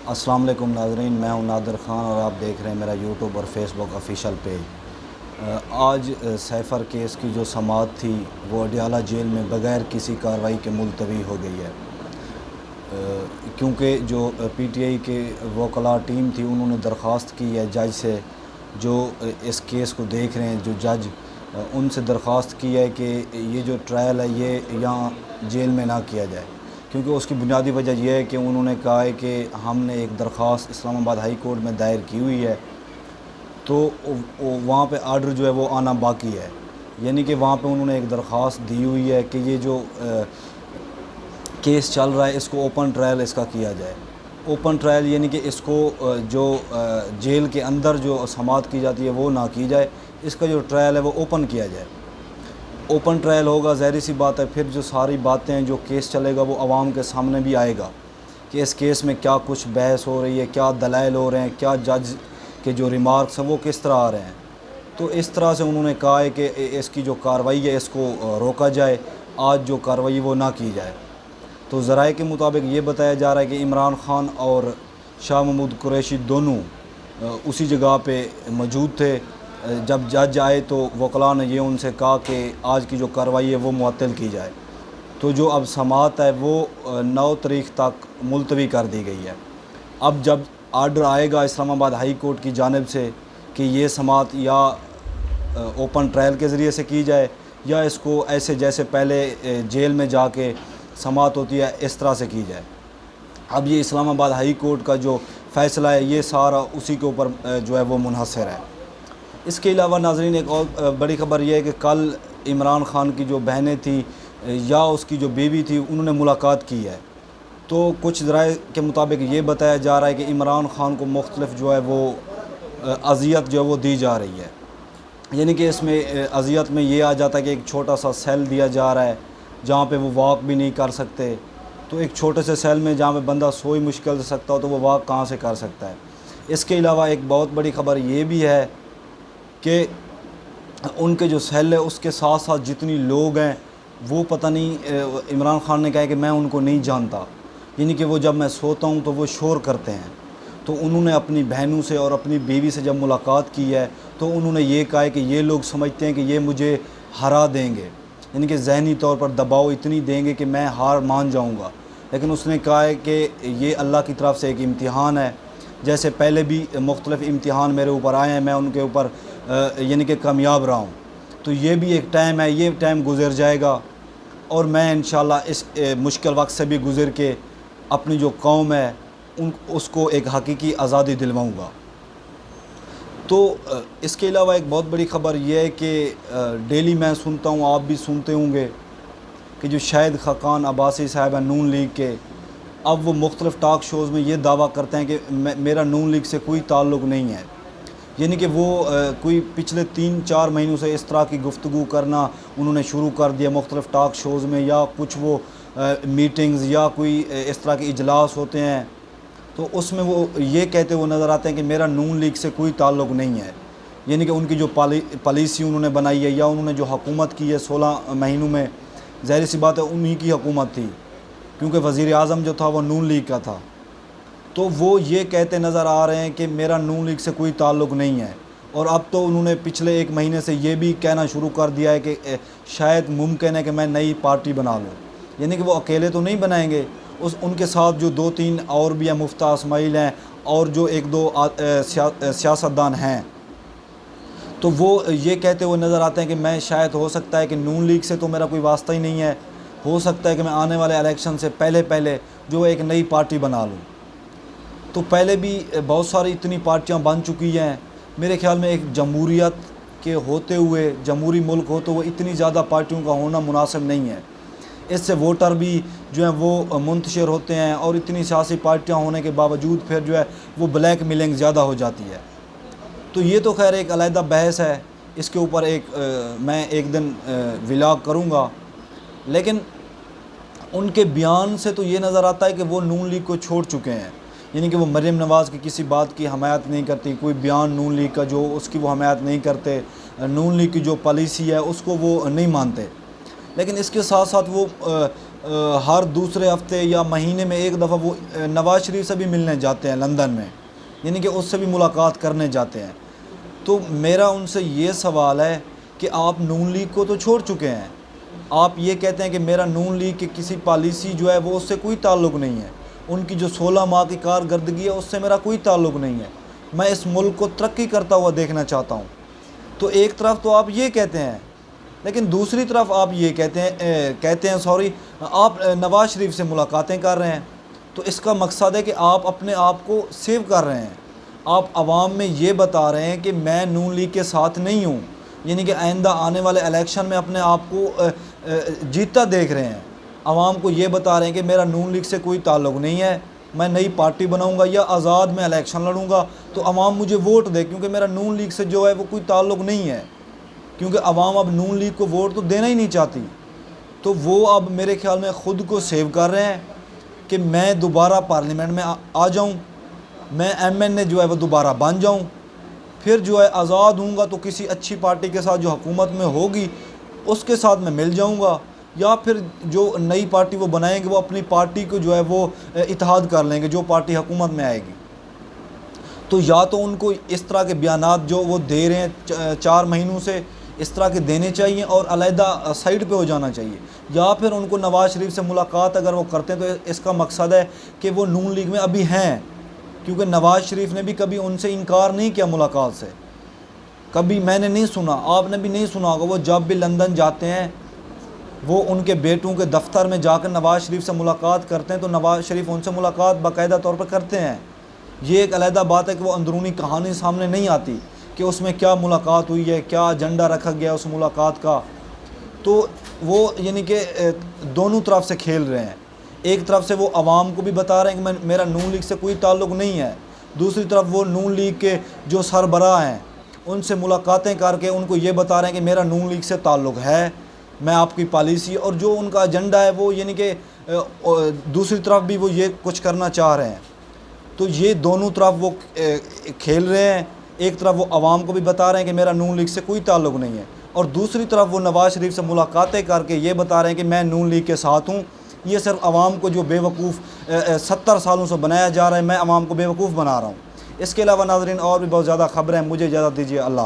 السلام علیکم ناظرین، میں ہوں نادر خان اور آپ دیکھ رہے ہیں میرا یوٹیوب اور فیس بک آفیشیل پیج۔ آج سیفر کیس کی جو سماعت تھی وہ اڈیالہ جیل میں بغیر کسی کارروائی کے ملتوی ہو گئی ہے، کیونکہ جو پی ٹی آئی کے وکلاء ٹیم تھی انہوں نے درخواست کی ہے جج سے، جو اس کیس کو دیکھ رہے ہیں جو جج، ان سے درخواست کی ہے کہ یہ جو ٹرائل ہے یہ یہاں جیل میں نہ کیا جائے، کیونکہ اس کی بنیادی وجہ یہ ہے کہ انہوں نے کہا ہے کہ ہم نے ایک درخواست اسلام آباد ہائی کورٹ میں دائر کی ہوئی ہے، تو وہاں پہ آرڈر جو ہے وہ آنا باقی ہے، یعنی کہ وہاں پہ انہوں نے ایک درخواست دی ہوئی ہے کہ یہ جو کیس چل رہا ہے اس کو اوپن ٹرائل اس کا کیا جائے۔ اوپن ٹرائل یعنی کہ اس کو جو جیل کے اندر جو سماعت کی جاتی ہے وہ نہ کی جائے، اس کا جو ٹرائل ہے وہ اوپن کیا جائے۔ اوپن ٹرائل ہوگا، ظاہری سی بات ہے، پھر جو ساری باتیں ہیں جو کیس چلے گا وہ عوام کے سامنے بھی آئے گا کہ اس کیس میں کیا کچھ بحث ہو رہی ہے، کیا دلائل ہو رہے ہیں، کیا جج کے جو ریمارکس ہیں وہ کس طرح آ رہے ہیں۔ تو اس طرح سے انہوں نے کہا ہے کہ اس کی جو کارروائی ہے اس کو روکا جائے، آج جو کارروائی وہ نہ کی جائے۔ تو ذرائع کے مطابق یہ بتایا جا رہا ہے کہ عمران خان اور شاہ محمود قریشی دونوں اسی جگہ پہ موجود تھے جب جج آئے، تو وکلاء نے یہ ان سے کہا کہ آج کی جو کارروائی ہے وہ معطل کی جائے۔ تو جو اب سماعت ہے وہ 9 تاریخ تک ملتوی کر دی گئی ہے۔ اب جب آرڈر آئے گا اسلام آباد ہائی کورٹ کی جانب سے کہ یہ سماعت یا اوپن ٹرائل کے ذریعے سے کی جائے یا اس کو ایسے جیسے پہلے جیل میں جا کے سماعت ہوتی ہے اس طرح سے کی جائے، اب یہ اسلام آباد ہائی کورٹ کا جو فیصلہ ہے یہ سارا اسی کے اوپر جو ہے وہ منحصر ہے۔ اس کے علاوہ ناظرین ایک اور بڑی خبر یہ ہے کہ کل عمران خان کی جو بہنیں تھیں یا اس کی جو بیوی تھی انہوں نے ملاقات کی ہے، تو کچھ ذرائع کے مطابق یہ بتایا جا رہا ہے کہ عمران خان کو مختلف جو ہے وہ اذیت جو ہے وہ دی جا رہی ہے، یعنی کہ اس میں اذیت میں یہ آ جاتا ہے کہ ایک چھوٹا سا سیل دیا جا رہا ہے جہاں پہ وہ واک بھی نہیں کر سکتے، تو ایک چھوٹے سے سیل میں جہاں پہ بندہ سوئی مشکل سے سکتا ہو تو وہ واک کہاں سے کر سکتا ہے۔ اس کے علاوہ ایک بہت بڑی خبر یہ بھی ہے کہ ان کے جو سیل ہے اس کے ساتھ ساتھ جتنی لوگ ہیں وہ پتہ نہیں، عمران خان نے کہا ہے کہ میں ان کو نہیں جانتا، یعنی کہ وہ جب میں سوتا ہوں تو وہ شور کرتے ہیں۔ تو انہوں نے اپنی بہنوں سے اور اپنی بیوی سے جب ملاقات کی ہے تو انہوں نے یہ کہا ہے کہ یہ لوگ سمجھتے ہیں کہ یہ مجھے ہرا دیں گے، یعنی کہ ذہنی طور پر دباؤ اتنی دیں گے کہ میں ہار مان جاؤں گا، لیکن اس نے کہا ہے کہ یہ اللہ کی طرف سے ایک امتحان ہے، جیسے پہلے بھی مختلف امتحان میرے اوپر آئے ہیں میں ان کے اوپر یعنی کہ کامیاب رہا ہوں، تو یہ بھی ایک ٹائم ہے، یہ ٹائم گزر جائے گا اور میں انشاءاللہ اس مشکل وقت سے بھی گزر کے اپنی جو قوم ہے اس کو ایک حقیقی آزادی دلواؤں گا۔ تو اس کے علاوہ ایک بہت بڑی خبر یہ ہے کہ ڈیلی میں سنتا ہوں، آپ بھی سنتے ہوں گے، کہ جو شاہد خاقان عباسی صاحب ہیں نون لیگ کے، اب وہ مختلف ٹاک شوز میں یہ دعویٰ کرتے ہیں کہ میرا نون لیگ سے کوئی تعلق نہیں ہے، یعنی کہ وہ کوئی پچھلے 3-4 مہینوں سے اس طرح کی گفتگو کرنا انہوں نے شروع کر دیا مختلف ٹاک شوز میں، یا کچھ وہ میٹنگز یا کوئی اس طرح کے اجلاس ہوتے ہیں تو اس میں وہ یہ کہتے ہوئے نظر آتے ہیں کہ میرا نون لیگ سے کوئی تعلق نہیں ہے، یعنی کہ ان کی جو پالیسی انہوں نے بنائی ہے یا انہوں نے جو حکومت کی ہے 16 مہینوں میں، ظاہر سی بات ہے انہی کی حکومت تھی کیونکہ وزیر اعظم جو تھا وہ نون لیگ کا تھا، تو وہ یہ کہتے نظر آ رہے ہیں کہ میرا نون لیگ سے کوئی تعلق نہیں ہے، اور اب تو انہوں نے پچھلے 1 مہینے سے یہ بھی کہنا شروع کر دیا ہے کہ شاید ممکن ہے کہ میں نئی پارٹی بنا لوں، یعنی کہ وہ اکیلے تو نہیں بنائیں گے، ان کے ساتھ جو 2-3 اور بھی ہیں، مفتاح اسماعیل ہیں اور جو 1-2 سیاستدان ہیں، تو وہ یہ کہتے ہوئے نظر آتے ہیں کہ میں شاید ہو سکتا ہے کہ نون لیگ سے تو میرا کوئی واسطہ ہی نہیں ہے، ہو سکتا ہے کہ میں آنے والے الیکشن سے پہلے جو ایک نئی پارٹی بنا لوں۔ تو پہلے بھی بہت ساری اتنی پارٹیاں بن چکی ہیں، میرے خیال میں ایک جمہوریت کے ہوتے ہوئے، جمہوری ملک ہوتے ہوئے اتنی زیادہ پارٹیوں کا ہونا مناسب نہیں ہے، اس سے ووٹر بھی جو ہیں وہ منتشر ہوتے ہیں اور اتنی سیاسی پارٹیاں ہونے کے باوجود پھر جو ہے وہ بلیک میلنگ زیادہ ہو جاتی ہے۔ تو یہ تو خیر ایک علیحدہ بحث ہے، اس کے اوپر میں ایک دن ولاگ کروں گا، لیکن ان کے بیان سے تو یہ نظر آتا ہے کہ وہ نون لیگ کو چھوڑ چکے ہیں، یعنی کہ وہ مریم نواز کی کسی بات کی حمایت نہیں کرتی، کوئی بیان نون لیگ کا جو اس کی وہ حمایت نہیں کرتے، نون لیگ کی جو پالیسی ہے اس کو وہ نہیں مانتے، لیکن اس کے ساتھ ساتھ وہ ہر دوسرے ہفتے یا مہینے میں ایک دفعہ وہ نواز شریف سے بھی ملنے جاتے ہیں لندن میں، یعنی کہ اس سے بھی ملاقات کرنے جاتے ہیں۔ تو میرا ان سے یہ سوال ہے کہ آپ نون لیگ کو تو چھوڑ چکے ہیں، آپ یہ کہتے ہیں کہ میرا نون لیگ کی کسی پالیسی جو ہے وہ اس سے کوئی تعلق نہیں ہے، ان کی جو 16 ماہ کی کارکردگی ہے اس سے میرا کوئی تعلق نہیں ہے، میں اس ملک کو ترقی کرتا ہوا دیکھنا چاہتا ہوں۔ تو ایک طرف تو آپ یہ کہتے ہیں، لیکن دوسری طرف آپ یہ کہتے ہیں آپ نواز شریف سے ملاقاتیں کر رہے ہیں، تو اس کا مقصد ہے کہ آپ اپنے آپ کو سیو کر رہے ہیں، آپ عوام میں یہ بتا رہے ہیں کہ میں نون لیگ کے ساتھ نہیں ہوں، یعنی کہ آئندہ آنے والے الیکشن میں اپنے آپ کو جیتتا دیکھ رہے ہیں، عوام کو یہ بتا رہے ہیں کہ میرا نون لیگ سے کوئی تعلق نہیں ہے، میں نئی پارٹی بناؤں گا یا آزاد میں الیکشن لڑوں گا تو عوام مجھے ووٹ دے، کیونکہ میرا نون لیگ سے جو ہے وہ کوئی تعلق نہیں ہے، کیونکہ عوام اب نون لیگ کو ووٹ تو دینا ہی نہیں چاہتی۔ تو وہ اب میرے خیال میں خود کو سیو کر رہے ہیں کہ میں دوبارہ پارلیمنٹ میں آ جاؤں، میں ایم این اے جو ہے وہ دوبارہ بن جاؤں، پھر جو ہے آزاد ہوں گا تو کسی اچھی پارٹی کے ساتھ جو حکومت میں ہوگی اس کے ساتھ میں مل جاؤں گا، یا پھر جو نئی پارٹی وہ بنائیں گے وہ اپنی پارٹی کو جو ہے وہ اتحاد کر لیں گے جو پارٹی حکومت میں آئے گی۔ تو یا تو ان کو اس طرح کے بیانات جو وہ دے رہے ہیں 4 مہینوں سے اس طرح کے دینے چاہیے اور علیحدہ سائڈ پہ ہو جانا چاہیے، یا پھر ان کو نواز شریف سے ملاقات اگر وہ کرتے ہیں تو اس کا مقصد ہے کہ وہ نون لیگ میں ابھی ہیں، کیونکہ نواز شریف نے بھی کبھی ان سے انکار نہیں کیا ملاقات سے، کبھی میں نے نہیں سنا، آپ نے بھی نہیں سنا ہوگا، وہ جب بھی لندن جاتے ہیں وہ ان کے بیٹوں کے دفتر میں جا کر نواز شریف سے ملاقات کرتے ہیں، تو نواز شریف ان سے ملاقات باقاعدہ طور پر کرتے ہیں۔ یہ ایک علیحدہ بات ہے کہ وہ اندرونی کہانی سامنے نہیں آتی کہ اس میں کیا ملاقات ہوئی ہے، کیا ایجنڈا رکھا گیا اس ملاقات کا۔ تو وہ یعنی کہ دونوں طرف سے کھیل رہے ہیں، ایک طرف سے وہ عوام کو بھی بتا رہے ہیں کہ میرا نون لیگ سے کوئی تعلق نہیں ہے، دوسری طرف وہ نون لیگ کے جو سربراہ ہیں ان سے ملاقاتیں کر کے ان کو یہ بتا رہے ہیں کہ میرا نون لیگ سے تعلق ہے، میں آپ کی پالیسی اور جو ان کا ایجنڈا ہے وہ یعنی کہ دوسری طرف بھی وہ یہ کچھ کرنا چاہ رہے ہیں۔ تو یہ دونوں طرف وہ کھیل رہے ہیں، ایک طرف وہ عوام کو بھی بتا رہے ہیں کہ میرا نون لیگ سے کوئی تعلق نہیں ہے، اور دوسری طرف وہ نواز شریف سے ملاقاتیں کر کے یہ بتا رہے ہیں کہ میں نون لیگ کے ساتھ ہوں۔ یہ صرف عوام کو جو بے وقوف 70 سالوں سے بنایا جا رہا ہے، میں عوام کو بے وقوف بنا رہا ہوں۔ اس کے علاوہ ناظرین اور بھی بہت زیادہ خبریں ہیں، مجھے اجازت دیجیے، اللہ